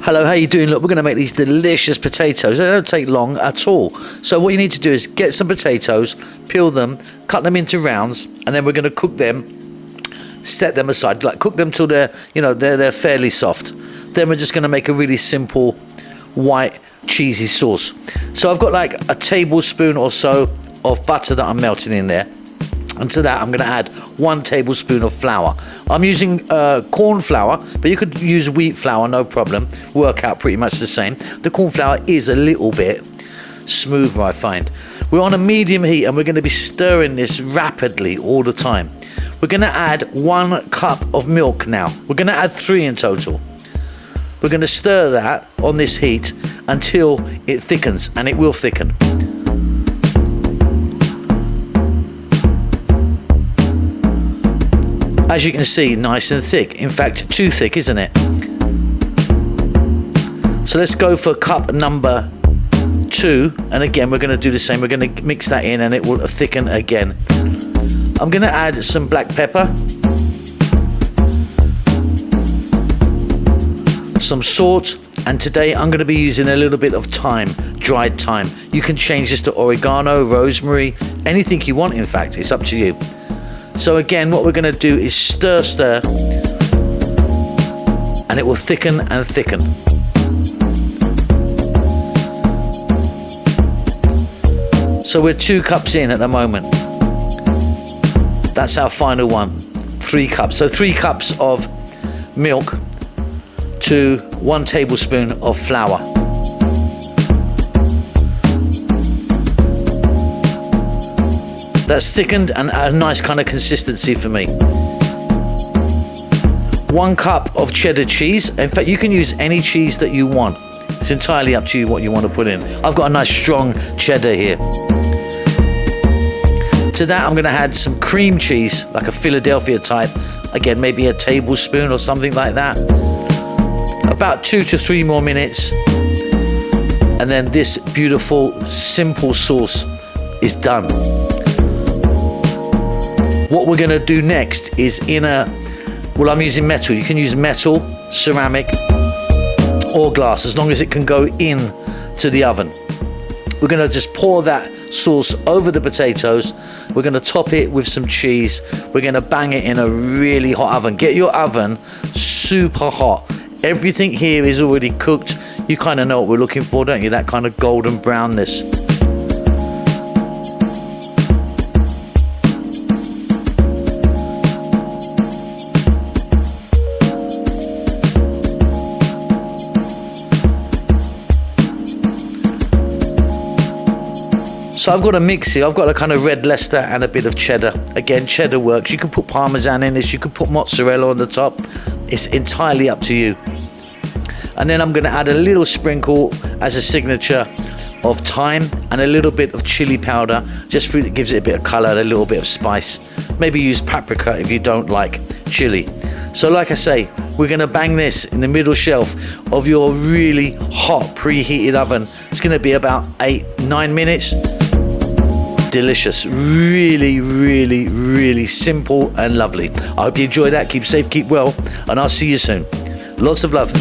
Hello, how you doing? Look, we're going to make these delicious potatoes. They don't take long at all. So what you need to do is get some potatoes, peel them, cut them into rounds, and then we're going to cook them, set them aside, like cook them till they're fairly soft. Then we're just going to make a really simple white cheesy sauce. So I've got like a tablespoon or so of butter that I'm melting in there. And to that, I'm going to add 1 tablespoon of flour. I'm using corn flour, but you could use wheat flour, no problem. Work out pretty much the same. The corn flour is a little bit smoother, I find. We're on a medium heat, and we're going to be stirring this rapidly all the time. We're going to add 1 cup of milk now. We're going to add 3 in total. We're going to stir that on this heat until it thickens, and it will thicken. As you can see, nice and thick. In fact, too thick, isn't it? So let's go for cup number 2. And again, we're going to do the same. We're going to mix that in and it will thicken again. I'm going to add some black pepper, some salt, and today I'm going to be using a little bit of thyme, dried thyme. You can change this to oregano, rosemary, anything you want, in fact. It's up to you. So again, what we're going to do is stir, and it will thicken and thicken. So we're 2 cups in at the moment. That's our final one, 3 cups. So 3 cups of milk to 1 tablespoon of flour. That's thickened and a nice kind of consistency for me. 1 cup of cheddar cheese. In fact, you can use any cheese that you want. It's entirely up to you what you want to put in. I've got a nice strong cheddar here. To that, I'm going to add some cream cheese, like a Philadelphia type. Again, maybe a tablespoon or something like that. About 2 to 3 more minutes. And then this beautiful, simple sauce is done. What we're going to do next is I'm using metal. You can use metal, ceramic, or glass, as long as it can go in to the oven. We're going to just pour that sauce over the potatoes. We're going to top it with some cheese. We're going to bang it in a really hot oven. Get your oven super hot. Everything here is already cooked. You kind of know what we're looking for, don't you? That kind of golden brownness. So I've got a mix here. I've got a kind of red Leicester and a bit of cheddar. Again, cheddar works. You can put Parmesan in this. You can put mozzarella on the top. It's entirely up to you. And then I'm going to add a little sprinkle as a signature of thyme and a little bit of chili powder. Just for it gives it a bit of colour, a little bit of spice. Maybe use paprika if you don't like chili. So like I say, we're going to bang this in the middle shelf of your really hot preheated oven. It's going to be about 8-9 minutes. Delicious. Really, really, really simple and lovely. I hope you enjoyed that. Keep safe, keep well, and I'll see you soon. Lots of love.